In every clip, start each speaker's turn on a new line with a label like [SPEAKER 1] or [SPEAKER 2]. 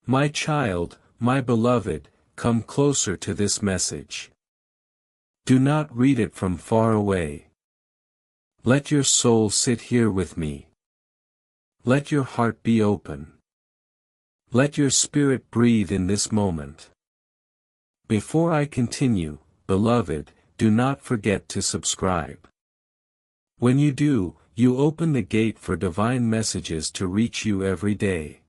[SPEAKER 1] My child, my beloved, come closer to this message. Do not read it from far away. Let your soul sit here with me. Let your heart be open. Let your spirit breathe in this moment. Before I continue, beloved, do not forget to subscribe. When you do, you open the gate for divine messages to reach you every day.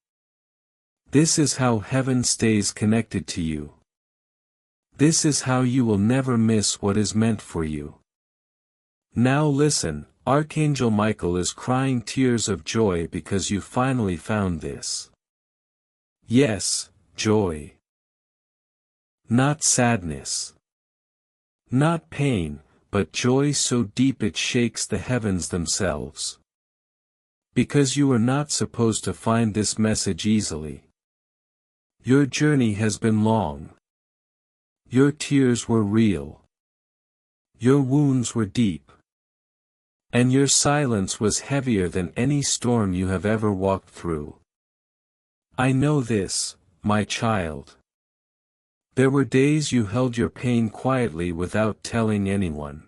[SPEAKER 1] This is how heaven stays connected to you. This is how you will never miss what is meant for you. Now listen, Archangel Michael is crying tears of joy because you finally found this. Yes, joy. Not sadness. Not pain, but joy so deep it shakes the heavens themselves. Because you are not supposed to find this message easily. Your journey has been long. Your tears were real. Your wounds were deep. And your silence was heavier than any storm you have ever walked through. I know this, my child. There were days you held your pain quietly without telling anyone.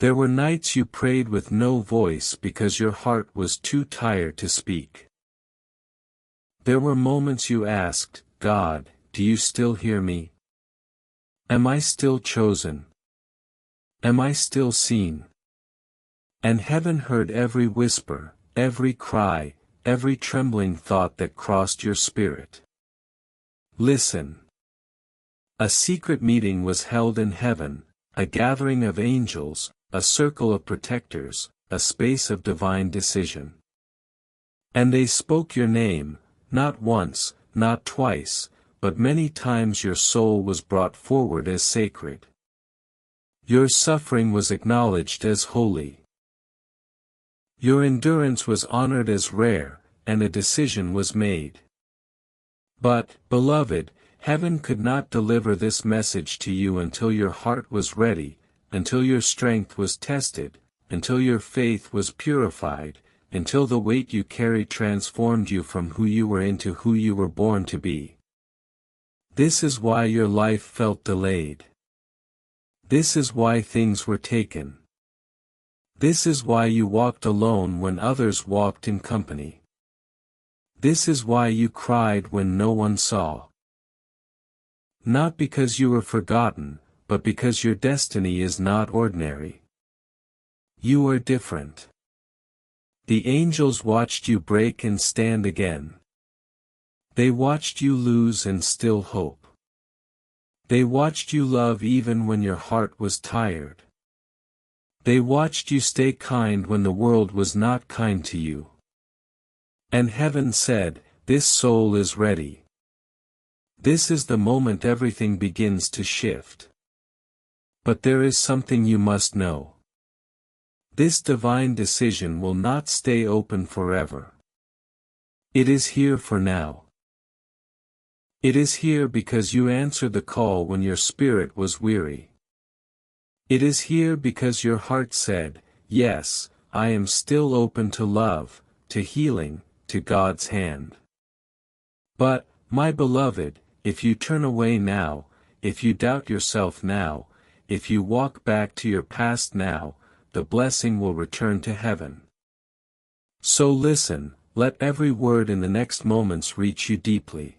[SPEAKER 1] There were nights you prayed with no voice because your heart was too tired to speak. There were moments you asked, God, do you still hear me? Am I still chosen? Am I still seen? And heaven heard every whisper, every cry, every trembling thought that crossed your spirit. Listen. A secret meeting was held in heaven, a gathering of angels, a circle of protectors, a space of divine decision. And they spoke your name, not once, not twice, but many times your soul was brought forward as sacred. Your suffering was acknowledged as holy. Your endurance was honored as rare, and a decision was made. But, beloved, heaven could not deliver this message to you until your heart was ready, until your strength was tested, until your faith was purified, until the weight you carried transformed you from who you were into who you were born to be. This is why your life felt delayed. This is why things were taken. This is why you walked alone when others walked in company. This is why you cried when no one saw. Not because you were forgotten, but because your destiny is not ordinary. You are different. The angels watched you break and stand again. They watched you lose and still hope. They watched you love even when your heart was tired. They watched you stay kind when the world was not kind to you. And heaven said, this soul is ready. This is the moment everything begins to shift. But there is something you must know. This divine decision will not stay open forever. It is here for now. It is here because you answered the call when your spirit was weary. It is here because your heart said, yes, I am still open to love, to healing, to God's hand. But, my beloved, if you turn away now, if you doubt yourself now, if you walk back to your past now, the blessing will return to heaven. So listen, let every word in the next moments reach you deeply.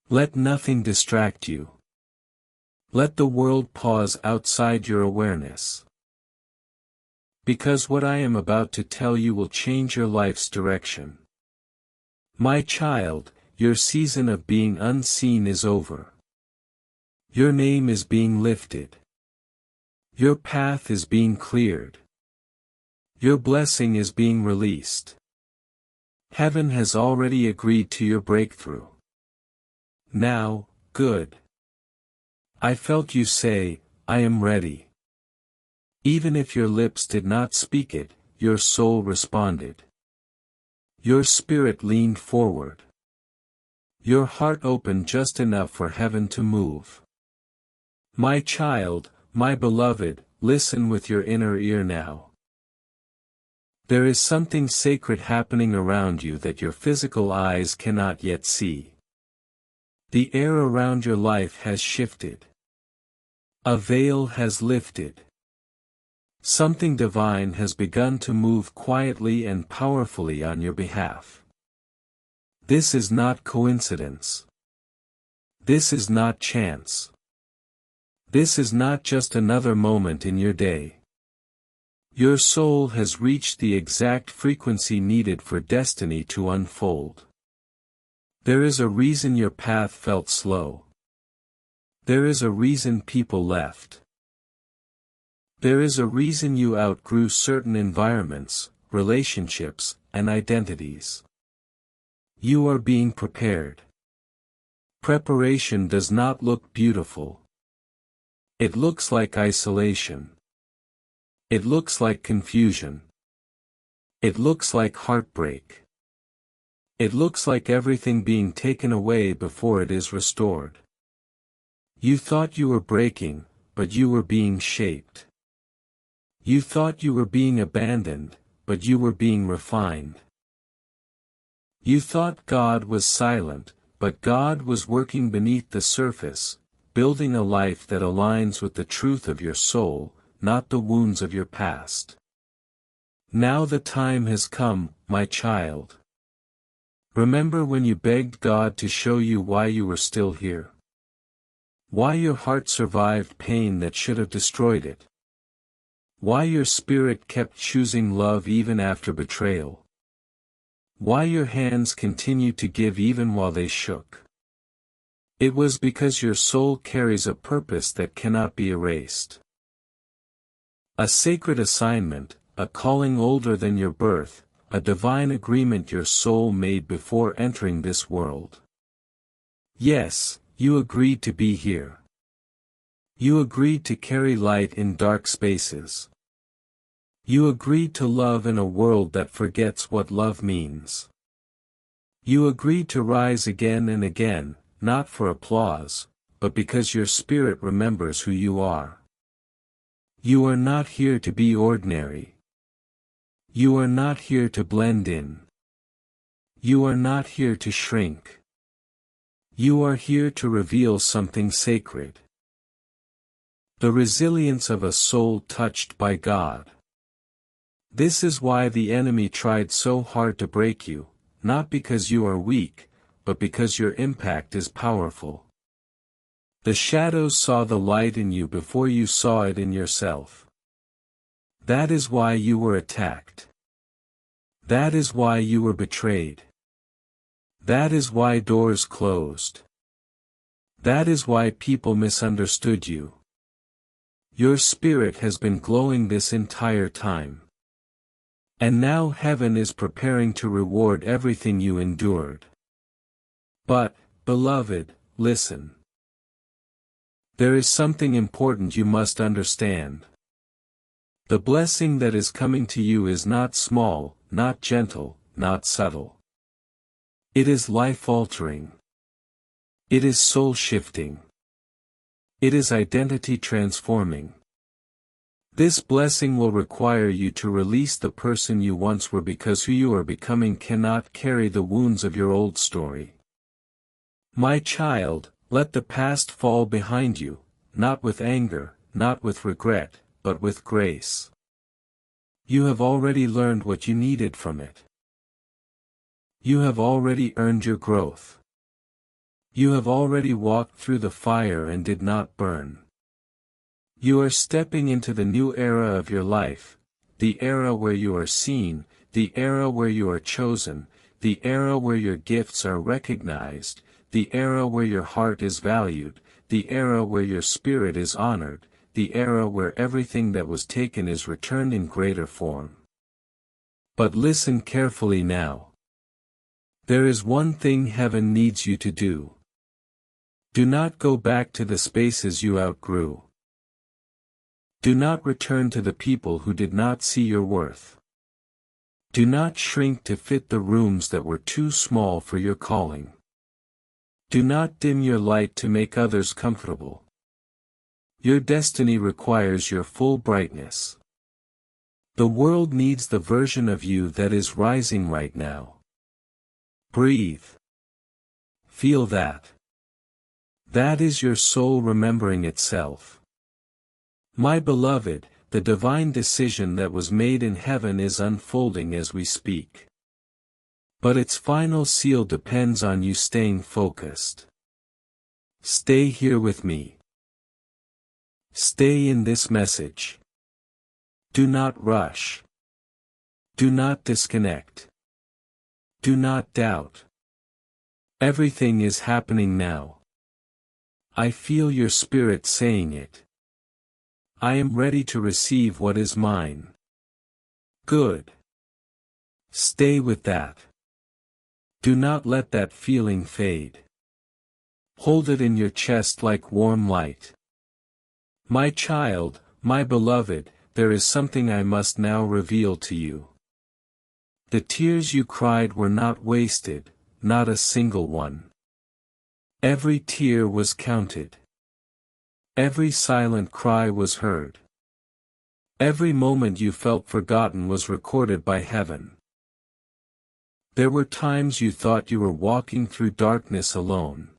[SPEAKER 1] Let nothing distract you. Let the world pause outside your awareness. Because what I am about to tell you will change your life's direction. My child, your season of being unseen is over. Your name is being lifted. Your path is being cleared. Your blessing is being released. Heaven has already agreed to your breakthrough. Now, good. I felt you say, I am ready. Even if your lips did not speak it, your soul responded. Your spirit leaned forward. Your heart opened just enough for heaven to move. My child, my beloved, listen with your inner ear now. There is something sacred happening around you that your physical eyes cannot yet see. The air around your life has shifted. A veil has lifted. Something divine has begun to move quietly and powerfully on your behalf. This is not coincidence. This is not chance. This is not just another moment in your day. Your soul has reached the exact frequency needed for destiny to unfold. There is a reason your path felt slow. There is a reason people left. There is a reason you outgrew certain environments, relationships, and identities. You are being prepared. Preparation does not look beautiful. It looks like isolation. It looks like confusion. It looks like heartbreak. It looks like everything being taken away before it is restored. You thought you were breaking, but you were being shaped. You thought you were being abandoned, but you were being refined. You thought God was silent, but God was working beneath the surface, building a life that aligns with the truth of your soul, not the wounds of your past. Now the time has come, my child. Remember when you begged God to show you why you were still here? Why your heart survived pain that should have destroyed it? Why your spirit kept choosing love even after betrayal? Why your hands continued to give even while they shook? It was because your soul carries a purpose that cannot be erased. A sacred assignment, a calling older than your birth, a divine agreement your soul made before entering this world. Yes, you agreed to be here. You agreed to carry light in dark spaces. You agreed to love in a world that forgets what love means. You agreed to rise again and again, not for applause, but because your spirit remembers who you are. You are not here to be ordinary. You are not here to blend in. You are not here to shrink. You are here to reveal something sacred. The resilience of a soul touched by God. This is why the enemy tried so hard to break you, not because you are weak, but because your impact is powerful. The shadows saw the light in you before you saw it in yourself. That is why you were attacked. That is why you were betrayed. That is why doors closed. That is why people misunderstood you. Your spirit has been glowing this entire time. And now heaven is preparing to reward everything you endured. But, beloved, listen. There is something important you must understand. The blessing that is coming to you is not small, not gentle, not subtle. It is life-altering. It is soul-shifting. It is identity-transforming. This blessing will require you to release the person you once were because who you are becoming cannot carry the wounds of your old story. My child, let the past fall behind you, not with anger, not with regret, but with grace. You have already learned what you needed from it. You have already earned your growth. You have already walked through the fire and did not burn. You are stepping into the new era of your life, the era where you are seen, the era where you are chosen, the era where your gifts are recognized, the era where your heart is valued, the era where your spirit is honored, the era where everything that was taken is returned in greater form. But listen carefully now. There is one thing heaven needs you to do. Do not go back to the spaces you outgrew. Do not return to the people who did not see your worth. Do not shrink to fit the rooms that were too small for your calling. Do not dim your light to make others comfortable. Your destiny requires your full brightness. The world needs the version of you that is rising right now. Breathe. Feel that. That is your soul remembering itself. My beloved, the divine decision that was made in heaven is unfolding as we speak. But its final seal depends on you staying focused. Stay here with me. Stay in this message. Do not rush. Do not disconnect. Do not doubt. Everything is happening now. I feel your spirit saying it. I am ready to receive what is mine. Good. Stay with that. Do not let that feeling fade. Hold it in your chest like warm light. My child, my beloved, there is something I must now reveal to you. The tears you cried were not wasted, not a single one. Every tear was counted. Every silent cry was heard. Every moment you felt forgotten was recorded by heaven. There were times you thought you were walking through darkness alone.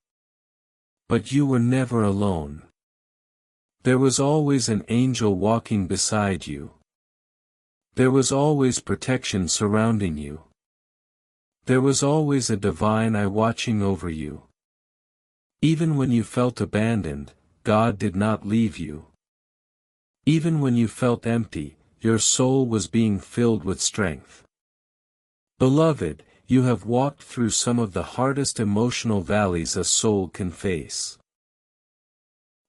[SPEAKER 1] But you were never alone. There was always an angel walking beside you. There was always protection surrounding you. There was always a divine eye watching over you. Even when you felt abandoned, God did not leave you. Even when you felt empty, your soul was being filled with strength. Beloved, you have walked through some of the hardest emotional valleys a soul can face.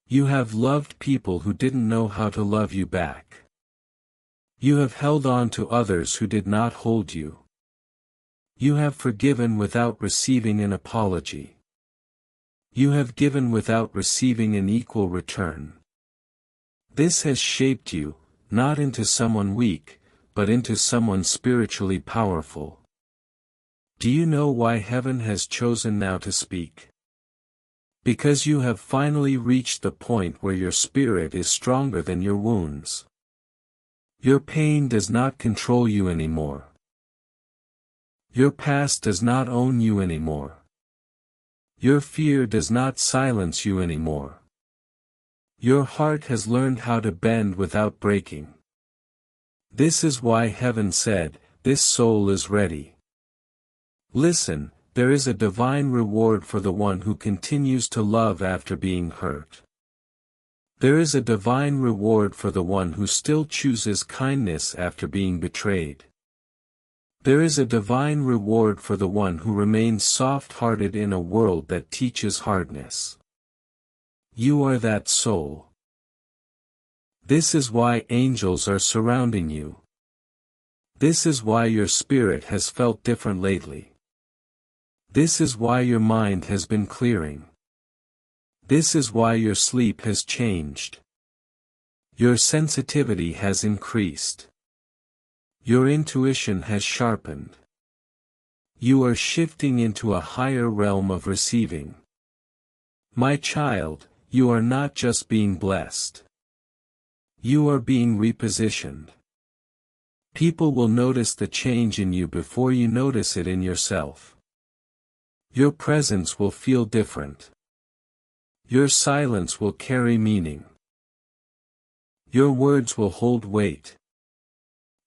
[SPEAKER 1] You have loved people who didn't know how to love you back. You have held on to others who did not hold you. You have forgiven without receiving an apology. You have given without receiving an equal return. This has shaped you, not into someone weak, but into someone spiritually powerful. Do you know why heaven has chosen now to speak? Because you have finally reached the point where your spirit is stronger than your wounds. Your pain does not control you anymore. Your past does not own you anymore. Your fear does not silence you anymore. Your heart has learned how to bend without breaking. This is why heaven said, "This soul is ready." Listen, there is a divine reward for the one who continues to love after being hurt. There is a divine reward for the one who still chooses kindness after being betrayed. There is a divine reward for the one who remains soft-hearted in a world that teaches hardness. You are that soul. This is why angels are surrounding you. This is why your spirit has felt different lately. This is why your mind has been clearing. This is why your sleep has changed. Your sensitivity has increased. Your intuition has sharpened. You are shifting into a higher realm of receiving. My child, you are not just being blessed. You are being repositioned. People will notice the change in you before you notice it in yourself. Your presence will feel different. Your silence will carry meaning. Your words will hold weight.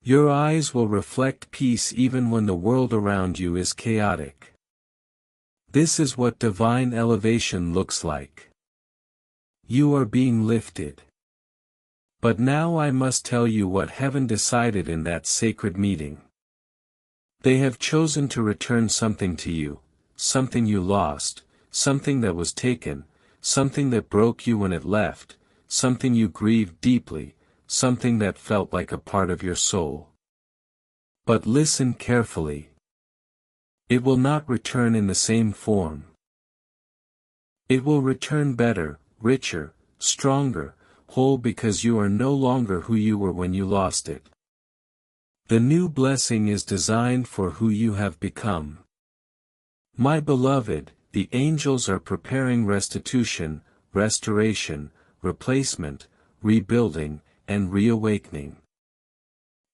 [SPEAKER 1] Your eyes will reflect peace even when the world around you is chaotic. This is what divine elevation looks like. You are being lifted. But now I must tell you what heaven decided in that sacred meeting. They have chosen to return something to you. Something you lost, something that was taken, something that broke you when it left, something you grieved deeply, something that felt like a part of your soul. But listen carefully. It will not return in the same form. It will return better, richer, stronger, whole because you are no longer who you were when you lost it. The new blessing is designed for who you have become. My beloved, the angels are preparing restitution, restoration, replacement, rebuilding, and reawakening.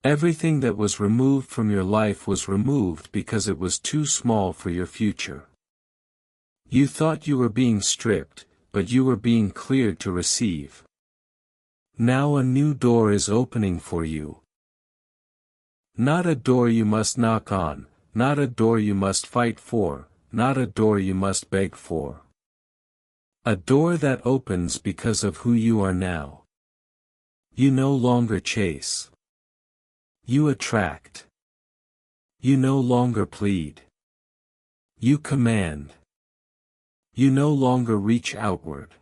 [SPEAKER 1] Everything that was removed from your life was removed because it was too small for your future. You thought you were being stripped, but you were being cleared to receive. Now a new door is opening for you. Not a door you must knock on, not a door you must fight for, not a door you must beg for. A door that opens because of who you are now. You no longer chase. You attract. You no longer plead. You command. You no longer reach outward.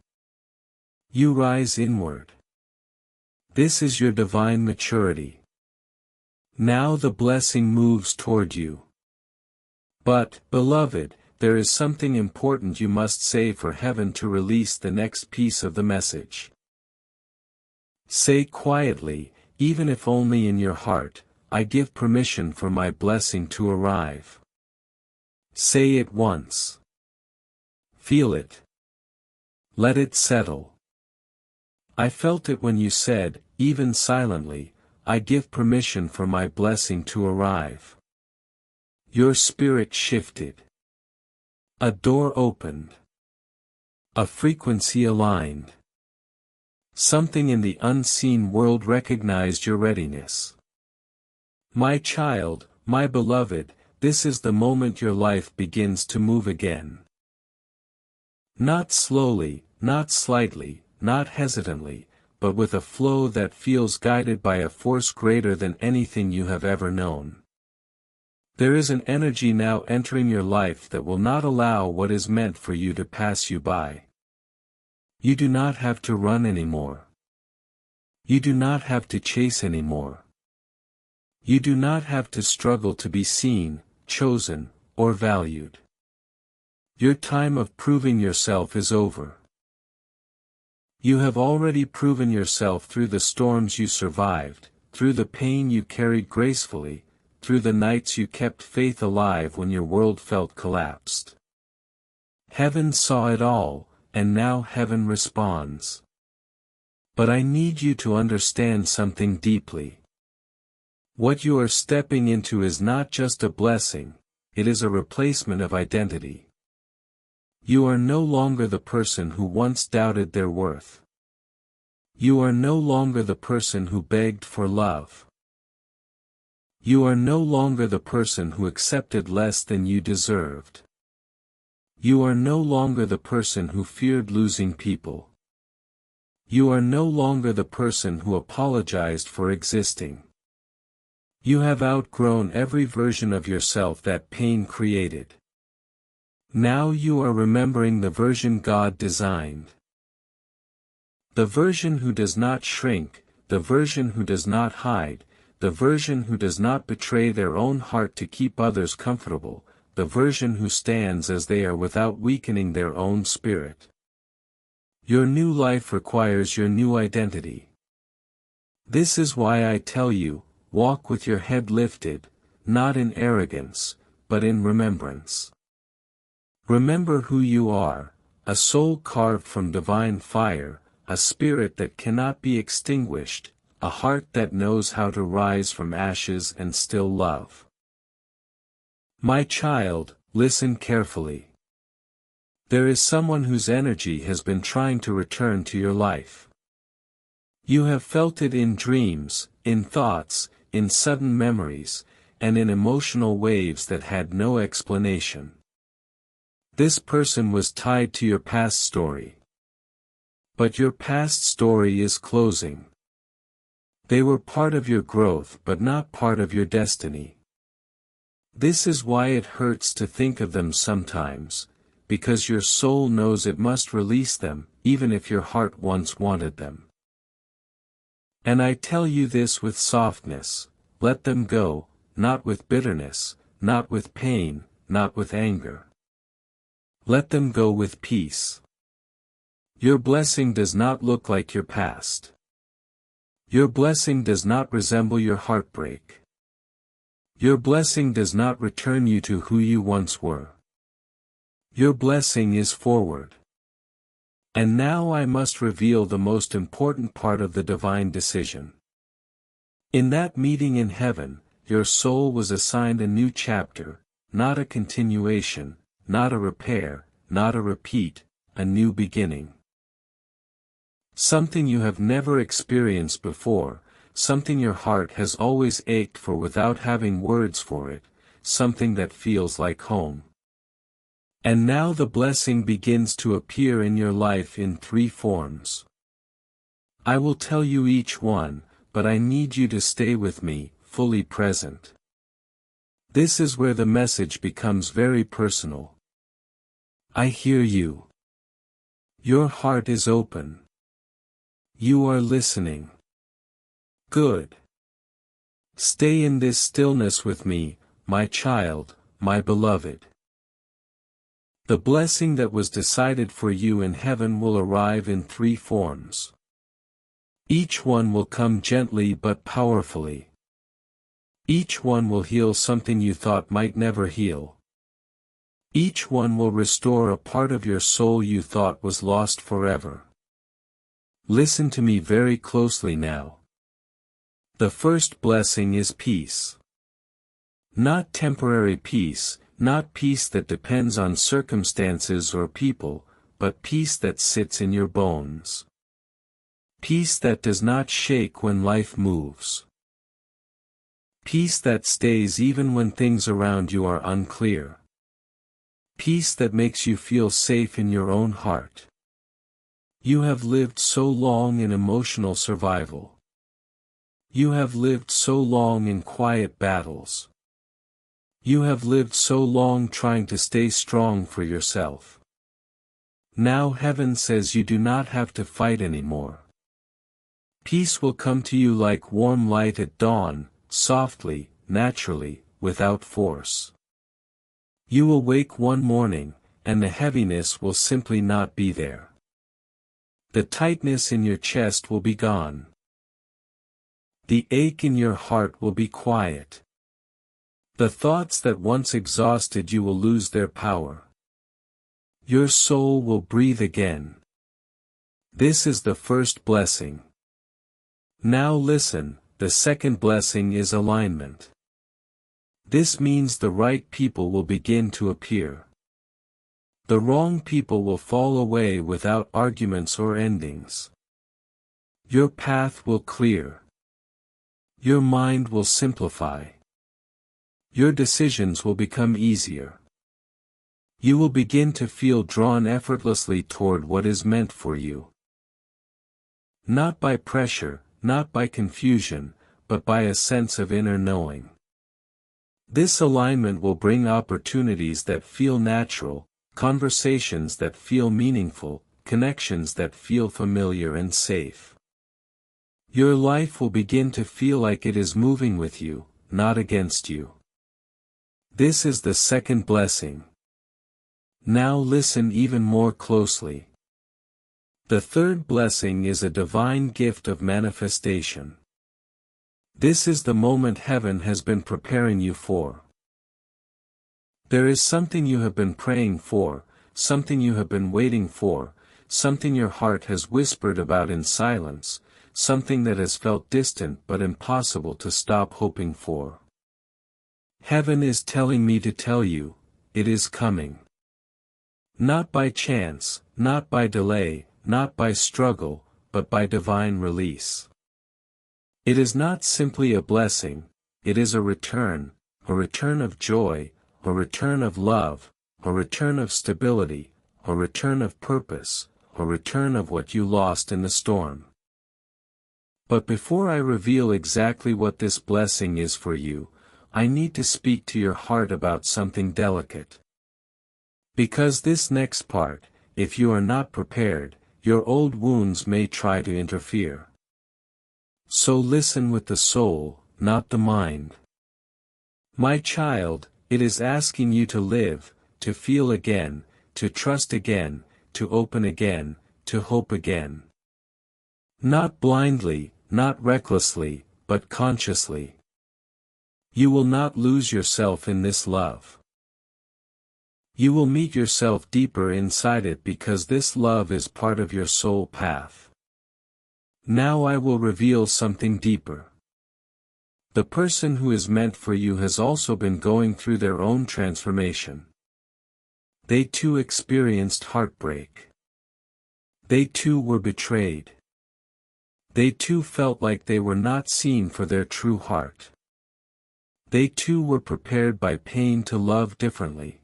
[SPEAKER 1] You rise inward. This is your divine maturity. Now the blessing moves toward you. But, beloved, there is something important you must say for heaven to release the next piece of the message. Say quietly, even if only in your heart, I give permission for my blessing to arrive. Say it once. Feel it. Let it settle. I felt it when you said, even silently, I give permission for my blessing to arrive. Your spirit shifted. A door opened. A frequency aligned. Something in the unseen world recognized your readiness. My child, my beloved, this is the moment your life begins to move again. Not slowly, not slightly, not hesitantly, but with a flow that feels guided by a force greater than anything you have ever known. There is an energy now entering your life that will not allow what is meant for you to pass you by. You do not have to run anymore. You do not have to chase anymore. You do not have to struggle to be seen, chosen, or valued. Your time of proving yourself is over. You have already proven yourself through the storms you survived, through the pain you carried gracefully, through the nights you kept faith alive when your world felt collapsed. Heaven saw it all, and now heaven responds. But I need you to understand something deeply. What you are stepping into is not just a blessing, it is a replacement of identity. You are no longer the person who once doubted their worth. You are no longer the person who begged for love. You are no longer the person who accepted less than you deserved. You are no longer the person who feared losing people. You are no longer the person who apologized for existing. You have outgrown every version of yourself that pain created. Now you are remembering the version God designed. The version who does not shrink, the version who does not hide, the version who does not betray their own heart to keep others comfortable, the version who stands as they are without weakening their own spirit. Your new life requires your new identity. This is why I tell you, walk with your head lifted, not in arrogance, but in remembrance. Remember who you are, a soul carved from divine fire, a spirit that cannot be extinguished, a heart that knows how to rise from ashes and still love. My child, listen carefully. There is someone whose energy has been trying to return to your life. You have felt it in dreams, in thoughts, in sudden memories, and in emotional waves that had no explanation. This person was tied to your past story. But your past story is closing. They were part of your growth but not part of your destiny. This is why it hurts to think of them sometimes, because your soul knows it must release them, even if your heart once wanted them. And I tell you this with softness, let them go, not with bitterness, not with pain, not with anger. Let them go with peace. Your blessing does not look like your past. Your blessing does not resemble your heartbreak. Your blessing does not return you to who you once were. Your blessing is forward. And now I must reveal the most important part of the divine decision. In that meeting in heaven, your soul was assigned a new chapter, not a continuation, not a repair, not a repeat, a new beginning. Something you have never experienced before, something your heart has always ached for without having words for it, something that feels like home. And now the blessing begins to appear in your life in 3 forms. I will tell you each one, but I need you to stay with me, fully present. This is where the message becomes very personal. I hear you. Your heart is open. You are listening. Good. Stay in this stillness with me, my child, my beloved. The blessing that was decided for you in heaven will arrive in 3 forms. Each one will come gently but powerfully. Each one will heal something you thought might never heal. Each one will restore a part of your soul you thought was lost forever. Listen to me very closely now. The first blessing is peace. Not temporary peace, not peace that depends on circumstances or people, but peace that sits in your bones. Peace that does not shake when life moves. Peace that stays even when things around you are unclear. Peace that makes you feel safe in your own heart. You have lived so long in emotional survival. You have lived so long in quiet battles. You have lived so long trying to stay strong for yourself. Now heaven says you do not have to fight anymore. Peace will come to you like warm light at dawn, softly, naturally, without force. You will wake one morning, and the heaviness will simply not be there. The tightness in your chest will be gone. The ache in your heart will be quiet. The thoughts that once exhausted you will lose their power. Your soul will breathe again. This is the first blessing. Now listen, the second blessing is alignment. This means the right people will begin to appear. The wrong people will fall away without arguments or endings. Your path will clear. Your mind will simplify. Your decisions will become easier. You will begin to feel drawn effortlessly toward what is meant for you. Not by pressure, not by confusion, but by a sense of inner knowing. This alignment will bring opportunities that feel natural, conversations that feel meaningful, connections that feel familiar and safe. Your life will begin to feel like it is moving with you, not against you. This is the second blessing. Now listen even more closely. The third blessing is a divine gift of manifestation. This is the moment heaven has been preparing you for. There is something you have been praying for, something you have been waiting for, something your heart has whispered about in silence, something that has felt distant but impossible to stop hoping for. Heaven is telling me to tell you, it is coming. Not by chance, not by delay, not by struggle, but by divine release. It is not simply a blessing, it is a return of joy, a return of love, a return of stability, a return of purpose, a return of what you lost in the storm. But before I reveal exactly what this blessing is for you, I need to speak to your heart about something delicate. Because this next part, if you are not prepared, your old wounds may try to interfere. So listen with the soul, not the mind. My child, it is asking you to live, to feel again, to trust again, to open again, to hope again. Not blindly, not recklessly, but consciously. You will not lose yourself in this love. You will meet yourself deeper inside it because this love is part of your soul path. Now I will reveal something deeper. The person who is meant for you has also been going through their own transformation. They too experienced heartbreak. They too were betrayed. They too felt like they were not seen for their true heart. They too were prepared by pain to love differently.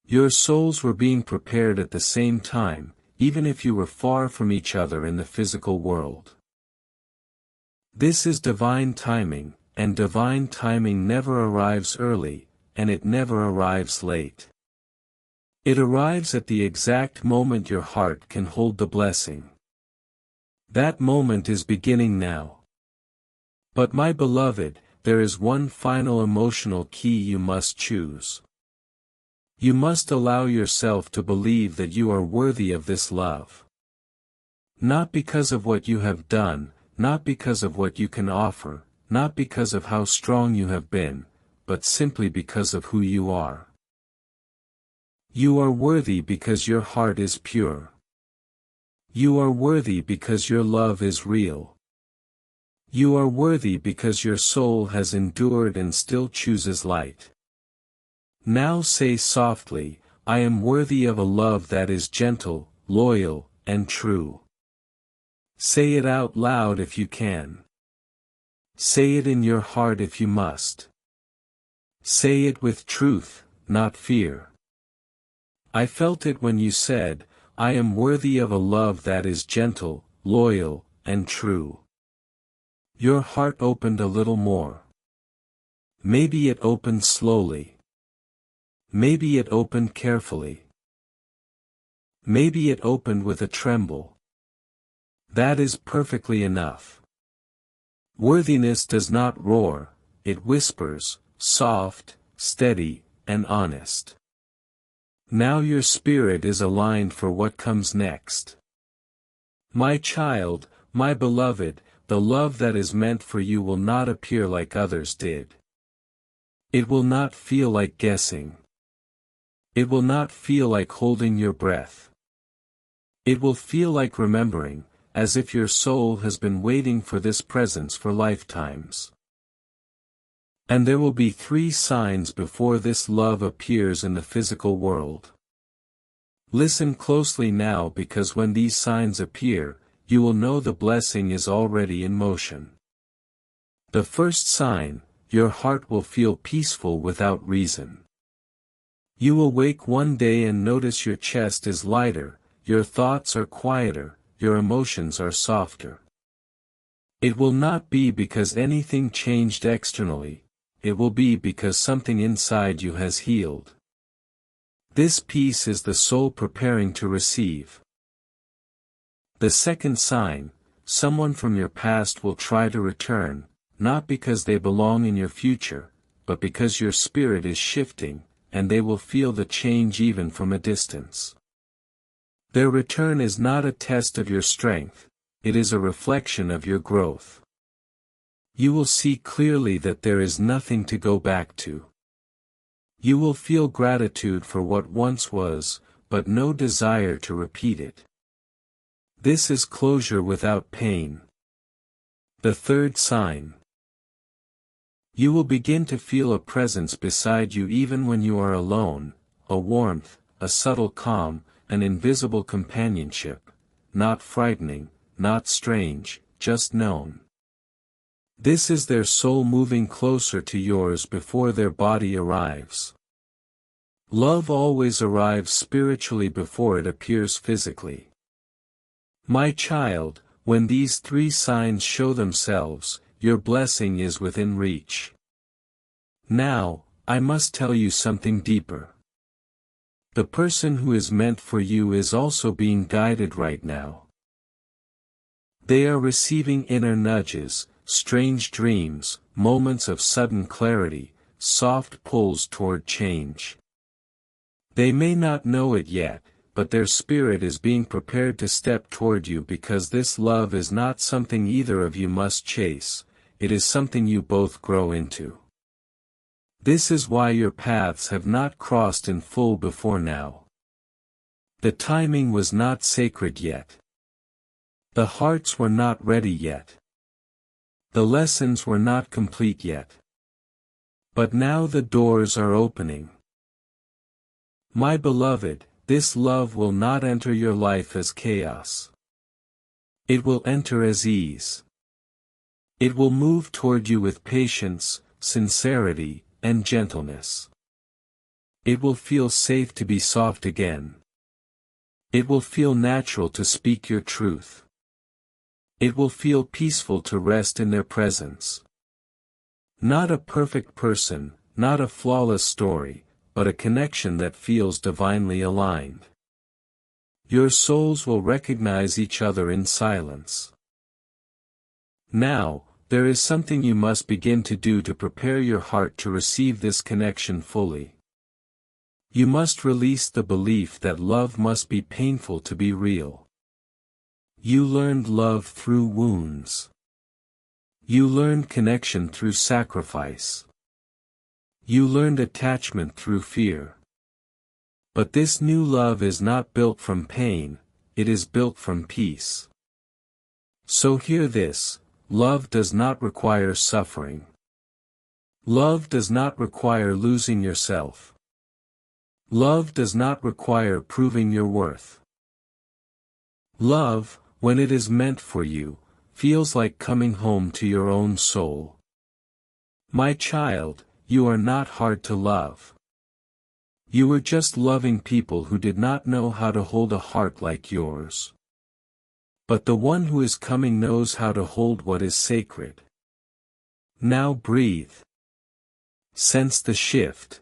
[SPEAKER 1] Your souls were being prepared at the same time, even if you were far from each other in the physical world. This is divine timing, and divine timing never arrives early, and it never arrives late. It arrives at the exact moment your heart can hold the blessing. That moment is beginning now. But my beloved, there is one final emotional key you must choose. You must allow yourself to believe that you are worthy of this love. Not because of what you have done, not because of what you can offer, not because of how strong you have been, but simply because of who you are. You are worthy because your heart is pure. You are worthy because your love is real. You are worthy because your soul has endured and still chooses light. Now say softly, I am worthy of a love that is gentle, loyal, and true. Say it out loud if you can. Say it in your heart if you must. Say it with truth, not fear. I felt it when you said, I am worthy of a love that is gentle, loyal, and true. Your heart opened a little more. Maybe it opened slowly. Maybe it opened carefully. Maybe it opened with a tremble. That is perfectly enough. Worthiness does not roar, it whispers, soft, steady, and honest. Now your spirit is aligned for what comes next. My child, my beloved, the love that is meant for you will not appear like others did. It will not feel like guessing. It will not feel like holding your breath. It will feel like remembering, as if your soul has been waiting for this presence for lifetimes. And there will be 3 signs before this love appears in the physical world. Listen closely now, because when these signs appear, you will know the blessing is already in motion. The first sign, your heart will feel peaceful without reason. You will wake one day and notice your chest is lighter, your thoughts are quieter, your emotions are softer. It will not be because anything changed externally, it will be because something inside you has healed. This peace is the soul preparing to receive. The second sign, someone from your past will try to return, not because they belong in your future, but because your spirit is shifting, and they will feel the change even from a distance. Their return is not a test of your strength, it is a reflection of your growth. You will see clearly that there is nothing to go back to. You will feel gratitude for what once was, but no desire to repeat it. This is closure without pain. The third sign. You will begin to feel a presence beside you even when you are alone, a warmth, a subtle calm, an invisible companionship, not frightening, not strange, just known. This is their soul moving closer to yours before their body arrives. Love always arrives spiritually before it appears physically. My child, when these 3 signs show themselves, your blessing is within reach. Now, I must tell you something deeper. The person who is meant for you is also being guided right now. They are receiving inner nudges, strange dreams, moments of sudden clarity, soft pulls toward change. They may not know it yet, but their spirit is being prepared to step toward you, because this love is not something either of you must chase, it is something you both grow into. This is why your paths have not crossed in full before now. The timing was not sacred yet. The hearts were not ready yet. The lessons were not complete yet. But now the doors are opening. My beloved, this love will not enter your life as chaos. It will enter as ease. It will move toward you with patience, sincerity, and gentleness. It will feel safe to be soft again. It will feel natural to speak your truth. It will feel peaceful to rest in their presence. Not a perfect person, not a flawless story, but a connection that feels divinely aligned. Your souls will recognize each other in silence. Now, there is something you must begin to do to prepare your heart to receive this connection fully. You must release the belief that love must be painful to be real. You learned love through wounds. You learned connection through sacrifice. You learned attachment through fear. But this new love is not built from pain, it is built from peace. So hear this, love does not require suffering. Love does not require losing yourself. Love does not require proving your worth. Love, when it is meant for you, feels like coming home to your own soul. My child, you are not hard to love. You were just loving people who did not know how to hold a heart like yours. But the one who is coming knows how to hold what is sacred. Now breathe. Sense the shift.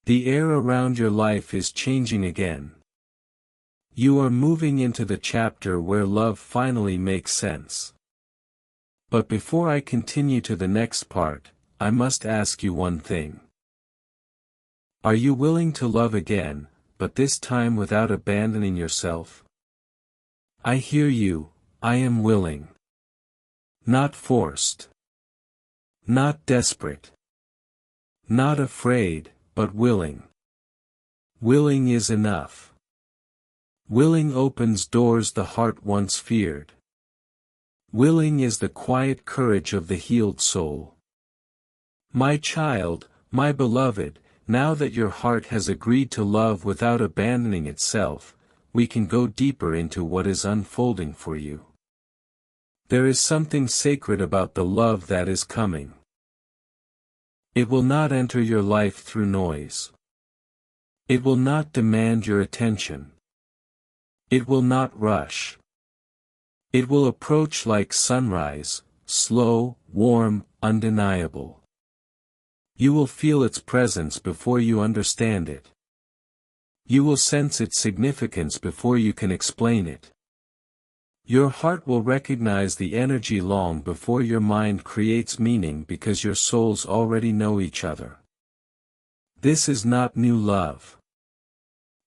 [SPEAKER 1] The air around your life is changing again. You are moving into the chapter where love finally makes sense. But before I continue to the next part, I must ask you one thing. Are you willing to love again, but this time without abandoning yourself? I hear you, I am willing. Not forced. Not desperate. Not afraid, but willing. Willing is enough. Willing opens doors the heart once feared. Willing is the quiet courage of the healed soul. My child, my beloved, now that your heart has agreed to love without abandoning itself, we can go deeper into what is unfolding for you. There is something sacred about the love that is coming. It will not enter your life through noise. It will not demand your attention. It will not rush. It will approach like sunrise, slow, warm, undeniable. You will feel its presence before you understand it. You will sense its significance before you can explain it. Your heart will recognize the energy long before your mind creates meaning because your souls already know each other. This is not new love.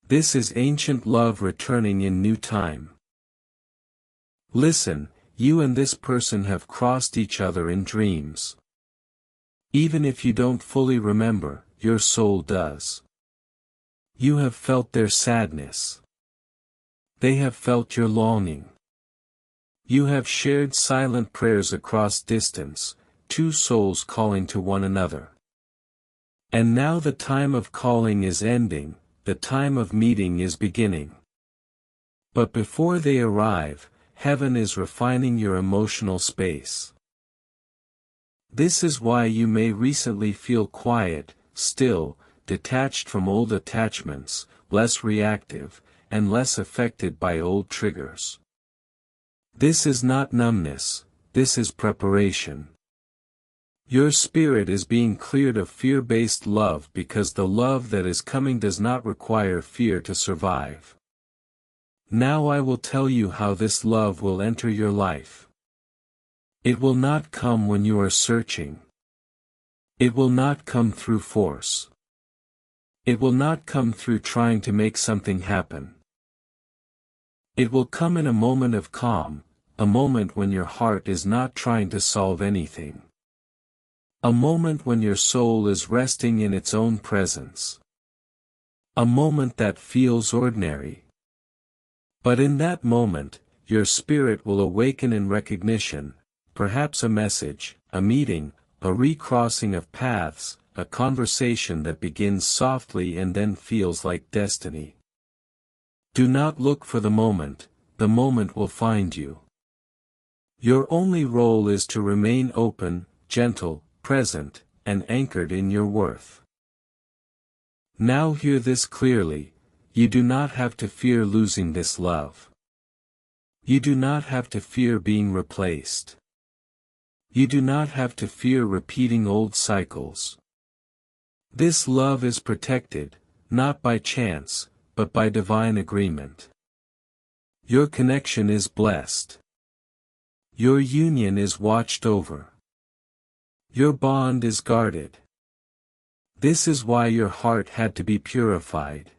[SPEAKER 1] This is ancient love returning in new time. Listen, you and this person have crossed each other in dreams. Even if you don't fully remember, your soul does. You have felt their sadness. They have felt your longing. You have shared silent prayers across distance, two souls calling to one another. And now the time of calling is ending, the time of meeting is beginning. But before they arrive, heaven is refining your emotional space. This is why you may recently feel quiet, still, detached from old attachments, less reactive, and less affected by old triggers. This is not numbness, this is preparation. Your spirit is being cleared of fear-based love because the love that is coming does not require fear to survive. Now I will tell you how this love will enter your life. It will not come when you are searching. It will not come through force. It will not come through trying to make something happen. It will come in a moment of calm, a moment when your heart is not trying to solve anything. A moment when your soul is resting in its own presence. A moment that feels ordinary. But in that moment, your spirit will awaken in recognition, perhaps a message, a meeting, a recrossing of paths, a conversation that begins softly and then feels like destiny. Do not look for the moment will find you. Your only role is to remain open, gentle, present, and anchored in your worth. Now hear this clearly: you do not have to fear losing this love. You do not have to fear being replaced. You do not have to fear repeating old cycles. This love is protected, not by chance, but by divine agreement. Your connection is blessed. Your union is watched over. Your bond is guarded. This is why your heart had to be purified.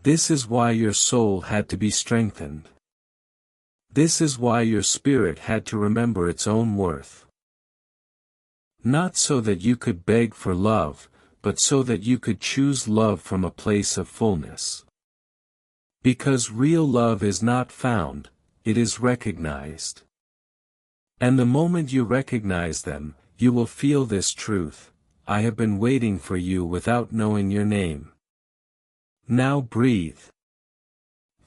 [SPEAKER 1] This is why your soul had to be strengthened. This is why your spirit had to remember its own worth. Not so that you could beg for love, but so that you could choose love from a place of fullness. Because real love is not found, it is recognized. And the moment you recognize them, you will feel this truth: I have been waiting for you without knowing your name. Now breathe.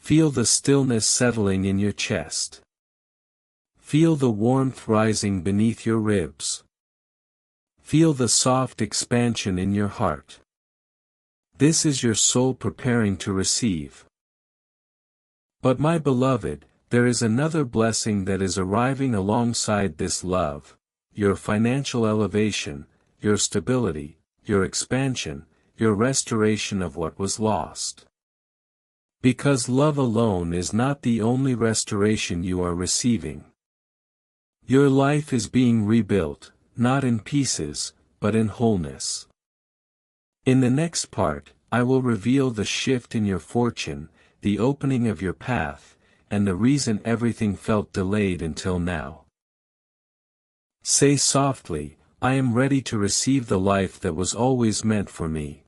[SPEAKER 1] Feel the stillness settling in your chest. Feel the warmth rising beneath your ribs. Feel the soft expansion in your heart. This is your soul preparing to receive. But my beloved, there is another blessing that is arriving alongside this love: your financial elevation, your stability, your expansion, your restoration of what was lost. Because love alone is not the only restoration you are receiving. Your life is being rebuilt, not in pieces, but in wholeness. In the next part, I will reveal the shift in your fortune, the opening of your path, and the reason everything felt delayed until now. Say softly, I am ready to receive the life that was always meant for me.